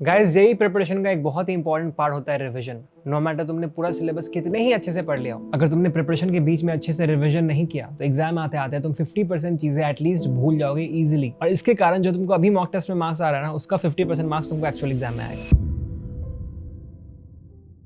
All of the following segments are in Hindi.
गाइस जेई प्रिपरेशन का एक बहुत ही इंपॉर्टेंट पार्ट होता है रिवीजन। नो मैटर तुमने पूरा सिलेबस कितने ही अच्छे से पढ़ लिया हो, अगर तुमने प्रिपरेशन के बीच में अच्छे से रिवीजन नहीं किया तो एग्जाम आते आते तुम 50% चीजें एटलीस्ट भूल जाओगे इजीली, और इसके कारण जो तुमको अभी मॉक टेस्ट में मार्क्स आ रहा है ना, उसका 50% मार्क्स तुमको एक्चुअल एग्जाम में आएगा।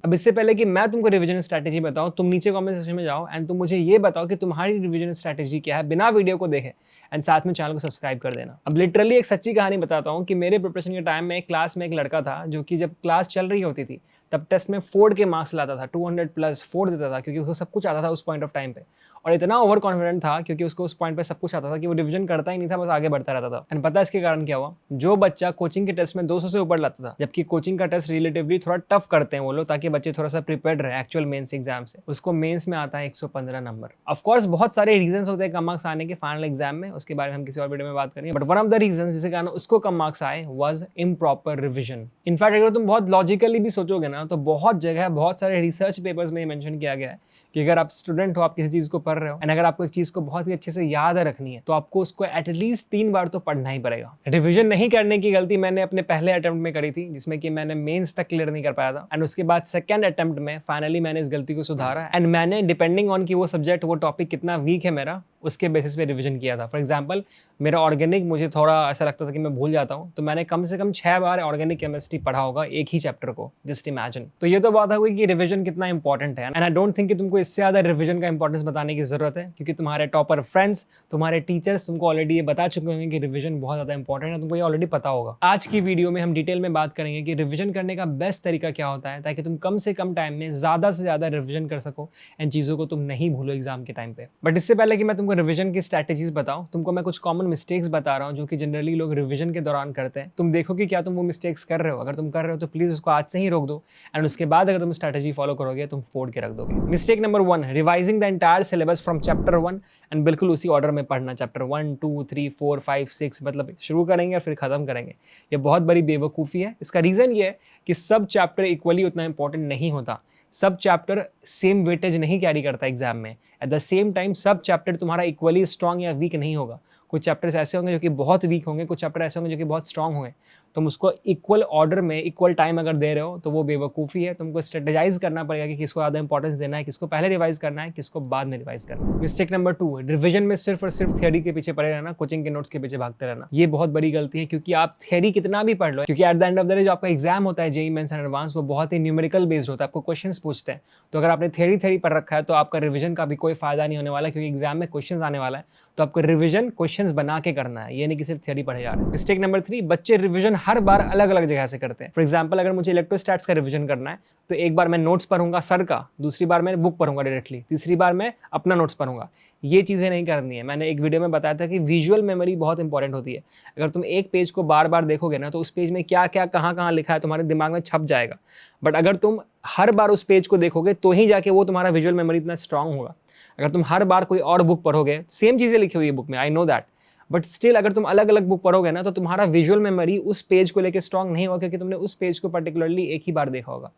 अब इससे पहले कि मैं तुमको रिवीजन स्ट्रैटेजी बताऊं, तुम नीचे कमेंट सेक्शन में जाओ एंड तुम मुझे ये बताओ कि तुम्हारी रिवीजन स्ट्रैटेजी क्या है, बिना वीडियो को देखे, एंड साथ में चैनल को सब्सक्राइब कर देना। अब लिटरली एक सच्ची कहानी बताता हूँ कि मेरे प्रिपरेशन के टाइम में एक क्लास में एक लड़का था जो कि जब क्लास चल रही होती थी तब टेस्ट में 4 के मार्क्स लाता था, 200 प्लस 4 देता था, क्योंकि उसको सब कुछ आता था उस पॉइंट ऑफ टाइम पे, और इतना ओवर कॉन्फिडेंट था क्योंकि उसको उस पॉइंट पे सब कुछ आता था कि वो रिवीजन करता ही नहीं था, बस आगे बढ़ता रहता था। एंड पता है इसके कारण क्या हुआ? जो बच्चा कोचिंग के टेस्ट में 200 से ऊपर लाता था, जबकि कोचिंग का टेस्ट रिलेटिवली थोड़ा टफ करते हैं वो लोग ताकि बच्चे थोड़ा सा प्रिपेयर्ड रहे एक्चुअल मेंस एग्जाम से, उसको मेंस में आता है 115 नंबर। ऑफ कोर्स बहुत सारे रीजंस होते हैं कम मार्क्स आने के फाइनल एग्जाम में, उसके बारे में हम किसी और वीडियो में बात करेंगे, but one of the reasons जिसके कारण उसको कम मार्क्स आए वाज इम्प्रॉपर रिवीजन। इनफैक्ट अगर तुम बहुत लॉजिकली भी सोचोगे ना, तो बहुत जगह बहुत सारे रिसर्च पेपर्स में मेंशन किया गया है कि अगर आप स्टूडेंट हो, आप किसी चीज को पढ़ रहे हो, एंड अगर आपको एक चीज को बहुत ही अच्छे से याद रखनी है तो आपको उसको एटलीस्ट 3 बार तो पढ़ना ही पड़ेगा। रिवीजन नहीं करने की गलती मैंने अपने पहले अटेम्प्ट में करी थी, जिसमें कि मैंने मेंस तक क्लियर नहीं कर पाया था, एंड उसके बाद सेकंड अटेम्प्ट में फाइनली मैंने इस गलती को सुधारा, एंड मैंने डिपेंडिंग ऑन कि वो सब्जेक्ट, वो टॉपिक कितना वीक है मेरा, उसके बेसिस पे रिवीजन किया था। फॉर एग्जाम्पल मेरा ऑर्गेनिक मुझे थोड़ा ऐसा लगता था कि मैं भूल जाता हूँ, तो मैंने कम से कम 6 बार ऑर्गेनिक केमिस्ट्री पढ़ा होगा एक ही चैप्टर को, जस्ट इमेजिन। तो ये तो बात हुई कि रिवीजन कितना इंपॉर्टेंट है, एंड आई डोंट थिंक कि तुमको इससे ज्यादा रिवीजन का इंपॉर्टेंस बताने की जरूरत है, क्योंकि तुम्हारे टॉपर फ्रेंड्स, तुम्हारे टीचर्स तुमको ऑलरेडी ये बता चुके होंगे कि रिवीजन बहुत ज्यादा इंपॉर्टेंट है, तुमको ये ऑलरेडी पता होगा। आज की वीडियो में हम डिटेल में बात करेंगे कि रिवीजन करने का बेस्ट तरीका क्या होता है, ताकि तुम कम से कम टाइम में ज्यादा से ज्यादा रिवीजन कर सको एंड चीजों को तुम नहीं भूलो एग्जाम के टाइम पे। बट इससे पहले कि मैं तुमको रिवीजन की स्ट्रैटेजीज बताऊं, तुमको मैं कुछ कॉमन मिस्टेक्स बता रहा हूं जो कि जनरली लोग रिवीजन के दौरान करते हैं। तुम देखो कि क्या तुम वो मिस्टेक्स कर रहे हो, अगर तुम कर रहे हो तो प्लीज उसको आज से ही रोक दो, एंड उसके बाद अगर तुम स्ट्रैटेजी फॉलो करोगे तुम फोड़ के रख दोगे। Mistake number 1, revising the entire syllabus from chapter 1, and बिल्कुल उसी ऑर्डर में पढ़ना, चैप्टर 1 2 3 4 5 6, मतलब शुरू करेंगे और फिर खत्म करेंगे। ये बहुत बड़ी बेवकूफ़ी है। इसका रीजन ये है कि सब चैप्टर इक्वली उतना इंपॉर्टेंट नहीं होता, सब चैप्टर सेम वेटेज नहीं कैरी करता एग्जाम में। एट द सेम टाइम सब चैप्टर तुम्हारा इक्वली स्ट्रॉन्ग या वीक नहीं होगा। कुछ चैप्टर्स ऐसे होंगे जो कि बहुत वीक होंगे, कुछ चैप्टर ऐसे होंगे जो कि बहुत स्ट्रॉन्ग होंगे। तुम उसको इक्वल ऑर्डर में इक्वल टाइम अगर दे रहे हो तो वो बेवकूफ़ी है। तुमको स्ट्रेटेजाइज करना पड़ेगा कि किसको ज़्यादा इंपॉर्टेंस देना है, किसको पहले रिवाइज करना है, किसको बाद में रिवाइज करना है। मिस्टेक नंबर 2, रिविजन में सिर्फ और सिर्फ थियरी के पीछे पड़े रहना, कोचिंग के नोट्स के पीछे भागते रहना। ये बहुत बड़ी गलती है, क्योंकि आप थियरी कितना भी पढ़ लो, क्योंकि at the end of the day जो आपका एग्जाम होता है जेईई मेंस एंड एडवांस, वो बहुत ही न्यूमेरिकल बेस्ड होता है, आपको क्वेश्चंस पूछते हैं। तो अगर आपने थियरी पढ़ रखा है तो आपका रिविजन का भी कोई फायदा नहीं होने वाला, क्योंकि एग्जाम में क्वेश्चंस आने वाला है, तो आपको रिविजन क्वेश्चंस बना के करना है, ये नहीं कि सिर्फ थियरी पढ़े जा रहे हैं। मिस्टेक नंबर 3, बच्चे रिविजन हर बार अलग अलग जगह से करते हैं। फॉर एग्जाम्पल अगर मुझे इलेक्ट्रोस्टैट्स का रिविजन करना है तो एक बार मैं नोट्स पढ़ूंगा सर का, दूसरी बार मैं बुक पढ़ूंगा डायरेक्टली, तीसरी बार मैं अपना नोट्स पढ़ूंगा। ये चीज़ें नहीं करनी है। मैंने एक वीडियो में बताया था कि विजुअल मेमोरी बहुत इंपॉर्टेंट होती है। अगर तुम एक पेज को बार बार देखोगे ना, तो उस पेज में क्या क्या कहाँ कहाँ लिखा है तुम्हारे दिमाग में छप जाएगा। बट अगर तुम हर बार उस पेज को देखोगे तो ही जाके वो तुम्हारा विजुअल मेमोरी इतना स्ट्रांग होगा। अगर तुम हर बार कोई और बुक पढ़ोगे, सेम चीज़ें लिखी हुई है बुक में, I know that, but still अगर तुम अलग अलग बुक पढ़ोगे ना, तो तुम्हारा विजुअल मेमोरी उस पेज को लेकर स्ट्रांग नहीं होगा, क्योंकि तुमने उस पेज को पर्टिकुलरली एक ही बार देखा होगा।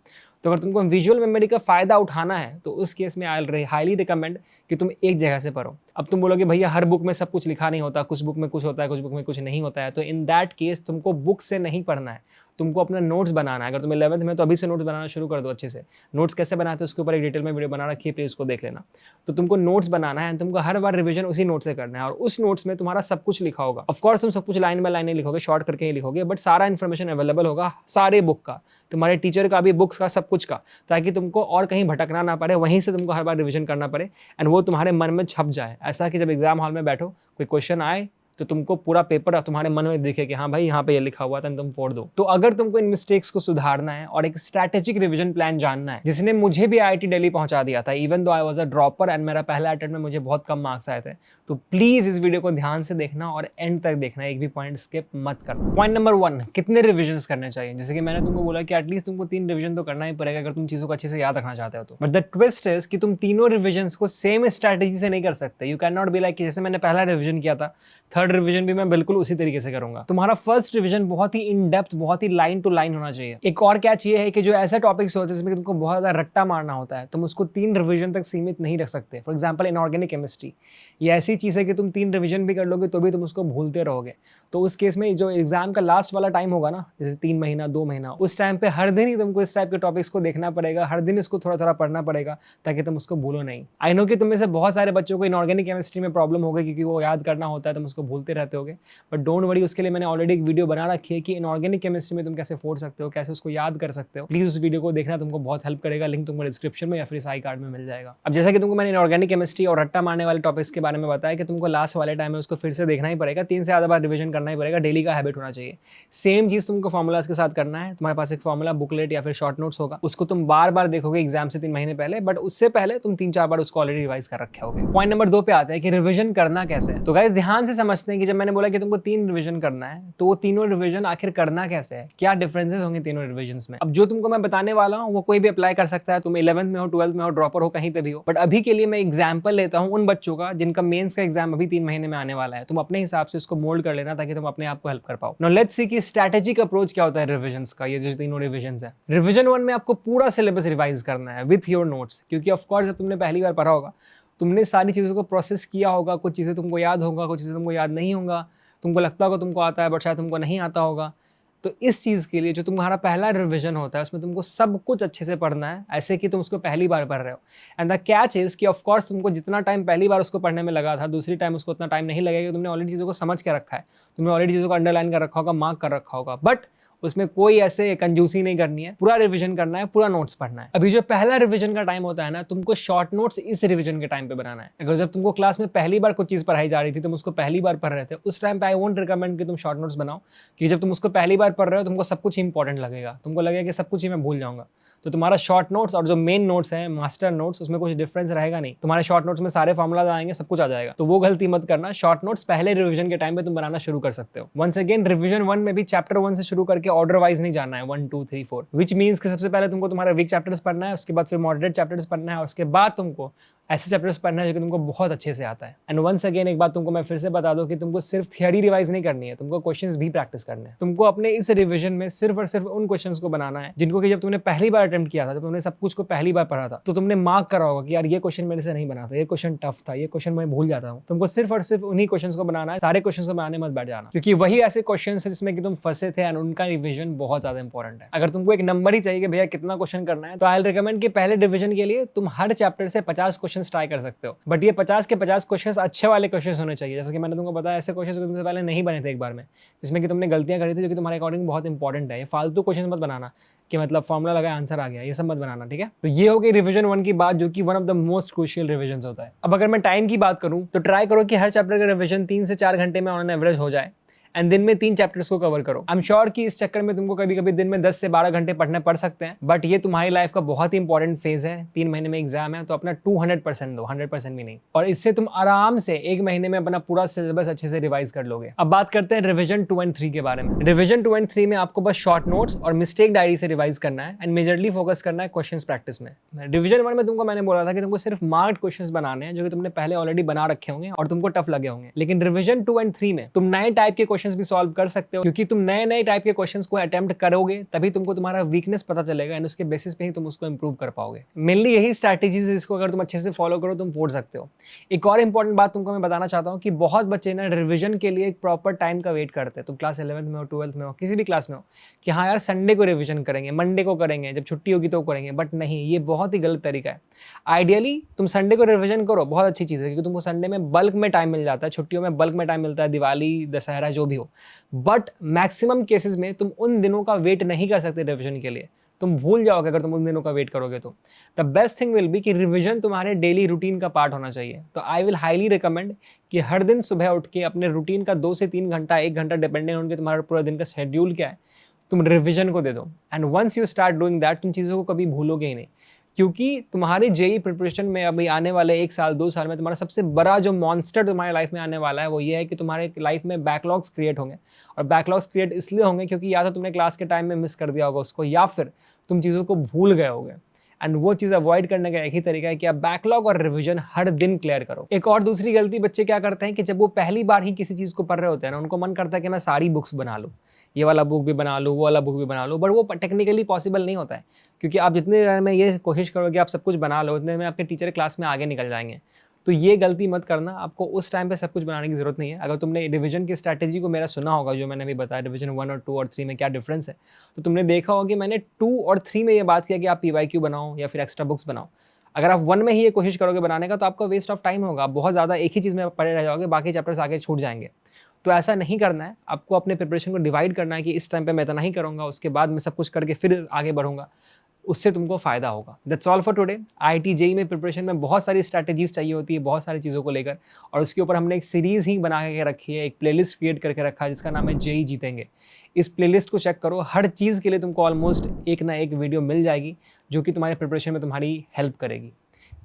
तो अगर तुमको विजुअल मेमोरी का फायदा उठाना है तो उस केस में आई हाईली रिकमेंड कि तुम एक जगह से पढ़ो। अब तुम बोलोगे भैया हर बुक में सब कुछ लिखा नहीं होता, कुछ बुक में कुछ होता है, कुछ बुक में कुछ नहीं होता है, तो इन दैट केस तुमको बुक से नहीं पढ़ना है, तुमको अपना नोट्स बनाना है। अगर तुम 11th में तो अभी से नोट्स बनाना शुरू कर दो अच्छे से। नोट्स कैसे बनाते हैं उसके ऊपर एक डिटेल में वीडियो बना रखी है, प्लीज उसको देख लेना। तो तुमको नोट्स बनाना है, तुमको हर बार रिवीजन उसी नोट से करना है, और उस नोट्स में तुम्हारा सब कुछ लिखा होगा। ऑफकोर्स तुम सब कुछ लाइन बाय लाइन नहीं लिखोगे, शॉर्ट करके ही लिखोगे, बट सारा इन्फॉर्मेशन अवेलेबल होगा, सारे बुक का, तुम्हारे टीचर का भी, बुक्स का, सब कुछ का, ताकि तुमको और कहीं भटकना ना पड़े, वहीं से तुमको हर बार रिवीजन करना पड़े, एंड वो तुम्हारे मन में छप जाए, ऐसा कि जब एग्जाम हॉल में बैठो कोई क्वेश्चन आए तो तुमको पूरा पेपर तुम्हारे मन में दिखे कि हाँ भाई यहाँ पे ये लिखा हुआ था, तुम फोड़ दो। तो अगर तुमको इन मिस्टेक्स को सुधारना है और एक स्ट्रैटेजिक रिवीजन प्लान जानना है, जिसने मुझे भी आईआईटी दिल्ली पहुंचा दिया था, even though I was a dropper and मेरा पहला अटेम्प्ट में मुझे बहुत कम मार्क्स आए थे, तो प्लीज इस वीडियो को ध्यान से देखना और एंड तक देखना, एक भी पॉइंट स्किप मत करना। पॉइंट नंबर 1, कितने रिविजन करने चाहिए? जैसे कि मैंने तुमको बोला कि एटलीस्ट तुमको 3 रिविजन तो करना ही पड़ेगा अगर तुम चीजों को अच्छे से याद रखना चाहते हो तो। बट द ट्विस्ट इज कि तुम तीनों रिविजन को सेम स्ट्रैटेजी से नहीं कर सकते। You can not be like, जैसे मैंने पहला रिविजन किया था, थर्ड रिवीजन भी मैं बिल्कुल उसी तरीके से करूंगा। तुम्हारा फर्स्ट रिवीजन बहुत ही इन डेप्थ, बहुत ही लाइन टू लाइन होना चाहिए। एक और कैच ये है कि जो ऐसे टॉपिक्स होते हैं जिसमें तुमको बहुत ज्यादा रट्टा मारना होता है, तुम उसको 3 रिवीजन तक सीमित नहीं रख सकते। फॉर एग्जाम्पल इनऑर्गेनिक केमिस्ट्री, ये ऐसी चीज है कि तुम 3 रिवीजन भी कर लोगे तो भी तुम उसको भूलते रहोगे। तो उस केस में जो एग्जाम का लास्ट वाला टाइम होगा ना, जैसे 3 महीना 2 महीना, उस टाइम पे हर दिन ही तुमको इस टाइप के टॉपिक्स को देखना पड़ेगा, हर दिन इसको थोड़ा थोड़ा पढ़ना पड़ेगा ताकि तुम उसको भूलो नहीं। आई नो कि तुम में से बहुत सारे बच्चों को इनऑर्गेनिक केमिस्ट्री में प्रॉब्लम होगी क्योंकि वो याद करना होता है, तुम उसको भूलते रहते होगे। बट डोंट वरी, उसके लिए मैंने ऑलरेडी एक वीडियो बना रखी है कि इनऑर्गेनिक केमिस्ट्री में तुम कैसे फोड़ सकते हो, कैसे उसको याद कर सकते हो। प्लीज उस वीडियो को देखना, तुमको बहुत हेल्प करेगा। लिंक तुमको डिस्क्रिप्शन में या फिर इस आई कार्ड में मिल जाएगा। अब जैसा कि तुमको मैंने इनऑर्गेनिक केमिस्ट्री और रट्टा मारने वाले टॉपिक्स के बारे में बताया कि तुमको लास्ट वाले टाइम में उसको फिर से देखना ही पड़ेगा, 3 से ज़्यादा बार रिवीजन करना ही पड़ेगा, डेली का हैबिट होना चाहिए। सेम चीज तुमको फॉर्मुलाज के साथ करना है। तुम्हारे पास एक फॉर्मुला बुकलेट या फिर शॉर्ट नोट्स होगा, उसको तुम बार बार देखोगे एग्जाम से 3 महीने पहले, बट उससे पहले तुम 3-4 बार उसको ऑलरेडी रिवाइज कर रखे होगे। पॉइंट नंबर 2 पे आते हैं कि रिवीजन करना कैसे है। तो गाइस ध्यान से समझते हैं कि जब मैंने बोला कि तुमको 3 रिवीजन करना है, तो वो तीनों रिवीजन आखिर करना कैसे है, क्या डिफरेंसेस होंगे तीनों रिवीजन्स में। अब जो तुमको मैं बताने वाला हूँ वो कोई भी अप्लाई कर सकता है, तुम 11th में हो, 12th में हो, ड्रॉपर हो, कहीं पे भी हो। बट अभी के लिए मैं एग्जाम्पल लेता हूँ उन बच्चों का जिनका मेंस का एग्जाम अभी 3 महीने में आने वाला है। तुम अपने हिसाब से उसको मोल्ड कर लेना ताकि तुम अपने आप को हेल्प कर पाओ। नाउ लेट्स सी कि स्ट्रैटेजिक अप्रोच क्या होता है रिविजन्स का। ये जो तीनों रिविजन्स है, रिविजन 1 में आपको पूरा सिलेबस रिवाइज करना है विथ योर नोट्स, क्योंकि ऑफ कोर्स जब तुमने पहली बार पढ़ा होगा, तुमने सारी चीज़ों को प्रोसेस किया होगा, कुछ चीज़ें तुमको याद होगा, कुछ चीज़ें तुमको याद नहीं होगा, तुमको लगता होगा तुमको आता है बट शायद तुमको नहीं आता होगा। तो इस चीज़ के लिए जो तुम्हारा पहला रिवीजन होता है उसमें तुमको सब कुछ अच्छे से पढ़ना है, ऐसे कि तुम उसको पहली बार पढ़ रहे हो। एंड द कैच इज कि ऑफ कोर्स तुमको जितना टाइम पहली बार उसको पढ़ने में लगा था, दूसरी टाइम उसको उतना टाइम नहीं लगेगा। तुमने ऑलरेडी चीज़ों को समझ के रखा है, तुमने ऑलरेडी चीज़ों को अंडरलाइन कर रखा होगा, मार्क कर रखा होगा, बट उसमें कोई ऐसे कंजूसी नहीं करनी है, पूरा रिवीजन करना है, पूरा नोट्स पढ़ना है। अभी जो पहला रिवीजन का टाइम होता है ना, तुमको शॉर्ट नोट्स इस रिवीजन के टाइम पे बनाना है। अगर जब तुमको क्लास में पहली बार कुछ चीज़ पढ़ाई जा रही थी, तुम उसको पहली बार पढ़ रहे थे, उस टाइम पे आई वोंट रिकमेंड कि तुम शॉर्ट नोट्स बनाओ, कि जब तुम उसको पहली बार पढ़ रहे हो तुमको सब कुछ इंपॉर्टेंट लगेगा, तुमको लगेगा कि सब कुछ ही मैं भूल जाऊंगा। तो तुम्हारा शॉर्ट नोट्स और जो मेन नोट्स है, मास्टर नोट्स, उसमें कुछ डिफरेंस रहेगा नहीं। तुम्हारे शॉर्ट नोट्स में सारे फॉर्मुलाज आएंगे, सब कुछ आ जाएगा। तो वो गलती मत करना, शॉर्ट नोट्स पहले रिवीजन के टाइम पे तुम बनाना शुरू कर सकते हो। वंस अगेन रिवीजन 1 में भी चैप्टर 1 से शुरू करके ऑर्डर वाइज नहीं जाना है, 1 2 3 4, विच मीन्स कि सबसे पहले तुमको तुम्हारा वीक चैप्टर्स पढ़ना है, उसके बाद फिर मॉडरेट चैप्टर्स पढ़ना है, उसके बाद तुमको ऐसे चैप्टर्स पढ़ना है जो कि तुमको बहुत अच्छे से आता है। एंड वंस अगेन एक बात तुमको मैं फिर से बता दूं कि तुमको सिर्फ थियरी रिवाइज नहीं करनी है, तुमको क्वेश्चंस भी प्रैक्टिस करने हैं। तुमको अपने इस रिवीजन में सिर्फ और सिर्फ उन क्वेश्चंस को बनाना है जिनको कि जब तुमने पहली बार अटेम्प्ट किया था, जब तुमने सब कुछ को पहली बार पढ़ा था, तो तुमने मार्क करा होगा कि यार ये क्वेश्चन मेरे से नहीं बना था, ये क्वेश्चन टफ था, ये क्वेश्चन मैं भूल जाता हूँ। तुमको सिर्फ और सिर्फ उन्हीं क्वेश्चंस को बनाना है, सारे क्वेश्चंस को बनाने मत बैठ जाना, क्योंकि वही ऐसे क्वेश्चंस है जिसमें कि तुम फंसे थे एंड उनका रिवीजन बहुत ज्यादा इंपॉर्टेंट है। अगर तुमको एक नंबर ही चाहिए कि भैया कितना क्वेश्चन करना है, तो आई विल रिकमेंड कि पहले डिवीजन के लिए तुम हर चैप्टर से 50 क्वेश्चन ट्राई कर सकते हो। बट ये 50 के 50 क्वेश्चन अच्छे वाले क्वेश्चन होने चाहिए। जैसे कि मैंने तुमको बताया, ऐसे क्वेश्चन तुमसे पहले नहीं बने थे एक बार में, जिसमें कि तुमने गलतियां करी थी जो कि तुम्हारे अकॉर्डिंग बहुत इंपॉर्टेंट है। ये फालतू क्वेश्चन मत बनाना कि मतलब फॉर्मुला लगाया आंसर आ गया, ये सब मत बनाना, ठीक है। तो ये हो गई रिवीजन 1 की बात, जो कि one of the most crucial revision होता है। अब अगर मैं टाइम की बात करूं तो ट्राई करो कि हर चैप्टर का रिवीजन 3 से 4 घंटे में ऑन एवरेज हो जाए, एंड दिन में 3 चैप्टर्स को कवर करो। आई एम श्योर कि इस चक्कर में तुमको कभी कभी दिन में 10 से 12 घंटे पढ़ने पड़ सकते हैं, बट ये तुम्हारी लाइफ का बहुत ही इंपॉर्टेंट फेज है। 3 महीने में एग्जाम है, तो अपना 200% दो, 100% भी नहीं। और इससे तुम आराम से 1 महीने में अपना पूरा सिलेबस अच्छे से रिवाइज कर लोगे। अब बात करते हैं रिवीजन 2 एंड 3 के बारे में। रिवीजन 2 एंड 3 में आपको बस शॉर्ट नोट्स और मिस्टेक डायरी से रिवाइज करना है, एंड मेजरली फोकस करना है क्वेश्चन प्रैक्टिस में। रिवीजन 1 में तुमको मैंने बोला था कि तुमको सिर्फ मार्क्ड क्वेश्चन बनाने हैं जो कि तुमने पहले ऑलरेडी बना रखे होंगे और तुमको टफ लगे होंगे। लेकिन रिवीजन 2 एंड 3 में तुम नए टाइप के क्वेश्चन भी सॉल्व कर सकते हो, क्योंकि तुम नए नए टाइप के क्वेश्चंस को अटेम्प्ट करोगे, तभी तुमको तुम्हारा वीकनेस पता चलेगा एंड उसके बेसिस पे ही तुम उसको इंप्रूव कर पाओगे। मेनली यही स्ट्रैटेजीज है जिसको अगर तुम अच्छे से फॉलो करो तुम फोड़ सकते हो। एक और इंपॉर्टेंट बात तुमको मैं बताना चाहता हूँ कि बहुत बच्चे ना रिवीजन के लिए एक प्रॉपर टाइम का वेट करते हैं। तुम क्लास 11th में हो, 12th में हो, किसी भी क्लास में हो, कि हाँ यार संडे को रिवीजन करेंगे, मंडे को करेंगे, जब छुट्टी होगी तो करेंगे। बट नहीं, ये बहुत ही गलत तरीका है। आइडियली तुम संडे को रिवीजन करो, बहुत अच्छी चीज़ है, क्योंकि तुमको संडे में बल्क में टाइम मिल जाता है, छुट्टियों में बल्क में टाइम मिलता है, दिवाली, दशहरा, जो भी हो। बट मैक्सिमम केसेस में तुम उन दिनों का वेट नहीं कर सकते रिवीजन के लिए, तुम भूल जाओगे अगर तुम उन दिनों का वेट करोगे तो। The best thing will be कि रिवीजन तुम्हारे डेली रूटीन का पार्ट होना चाहिए। तो आई विल हाईली रिकमेंड कि हर दिन सुबह उठ के अपने रूटीन का 2 से 3 घंटा, 1 घंटा डिपेंडेंट उनके तुम्हारा पूरा दिन का शेड्यूल क्या है, तुम रिवीजन को दे दो। And once you start doing that, तुम चीज़ों को कभी भूलोगे ही नहीं, क्योंकि तुम्हारे जेई प्रिपरेशन में अभी आने वाले 1 साल 2 साल में तुम्हारा सबसे बड़ा जो मॉन्स्टर तुम्हारे लाइफ में आने वाला है वो ये है कि तुम्हारे लाइफ में बैकलॉग्स क्रिएट होंगे। और बैकलॉग्स क्रिएट इसलिए होंगे क्योंकि या तो तुमने क्लास के टाइम में मिस कर दिया होगा उसको, या फिर तुम चीज़ों को भूल गए होगे। एंड वो चीज़ अवॉइड करने का एक ही तरीका है कि आप बैकलॉग और रिवीजन हर दिन क्लियर करो। एक और दूसरी गलती बच्चे क्या करते हैं कि जब वो पहली बार ही किसी चीज़ को पढ़ रहे होते हैं ना, उनको मन करता है कि मैं सारी बुक्स बना लूँ, ये वाला बुक भी बना लूँ, वो वाला बुक भी बना लूँ, बट वो टेक्निकली पॉसिबल नहीं होता है, क्योंकि आप जितने देर में ये कोशिश करोगे आप सब कुछ बना लो, उतने में आपके टीचर क्लास में आगे निकल जाएंगे। तो ये गलती मत करना, आपको उस टाइम पे सब कुछ बनाने की ज़रूरत नहीं है। अगर तुमने रिवीजन की स्ट्रैटेजी को मेरा सुना होगा, जो मैंने अभी बताया रिवीजन 1 और 2 और 3 में क्या डिफरेंस है, तो तुमने देखा होगा कि मैंने 2 और 3 में ये बात किया कि आप पीवाईक्यू बनाओ या फिर एक्स्ट्रा बुक्स बनाओ। अगर आप 1 में ही ये कोशिश करोगे बनाने का, तो आपका वेस्ट ऑफ टाइम होगा, आप बहुत ज़्यादा एक ही चीज़ में पड़े रह जाओगे, बाकी चैप्टर्स आगे छूट जाएंगे। तो ऐसा नहीं करना है, आपको अपने प्रिपरेशन को डिवाइड करना है कि इस टाइम पे मैं इतना ही करूँगा, उसके बाद मैं सब कुछ करके फिर आगे बढ़ूँगा, उससे तुमको फ़ायदा होगा। That's all for today. IIT JEE में प्रिपरेशन में बहुत सारी स्ट्रैटेजीज़ चाहिए होती है, बहुत सारी चीज़ों को लेकर, और उसके ऊपर हमने एक सीरीज़ ही बना के रखी है, एक प्लेलिस्ट क्रिएट करके रखा है जिसका नाम है जेईई जीतेंगे। इस प्लेलिस्ट को चेक करो, हर चीज़ के लिए तुमको ऑलमोस्ट एक ना एक वीडियो मिल जाएगी जो कि तुम्हारे प्रिपरेशन में तुम्हारी हेल्प करेगी।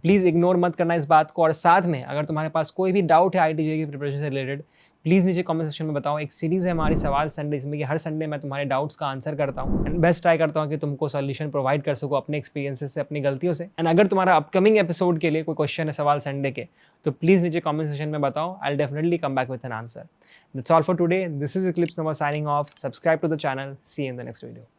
प्लीज़ इग्नोर मत करना इस बात को, और साथ में अगर तुम्हारे पास कोई भी डाउट है आईआईटी जेईई की प्रिपरेशन से रिलेटेड, प्लीज़ नीचे कमेंट सेक्शन में बताओ। एक सीरीज़ है हमारी सवाल संडे, जिसमें कि हर संडे मैं तुम्हारे डाउट्स का आंसर करता हूँ एंड बेस्ट ट्राई करता हूँ कि तुमको सॉल्यूशन प्रोवाइड कर सकूँ अपने एक्सपीरियंसेस से, अपनी गलतियों से। एंड अगर तुम्हारा अपकमिंग एपिसोड के लिए कोई क्वेश्चन है सवाल संडे के, तो प्लीज़ नीचे कमेंट सेक्शन में बताओ। I will definitely come back with an answer. That's all for today. This is Eclipse Nova signing off. Subscribe to the channel. See you in the next video.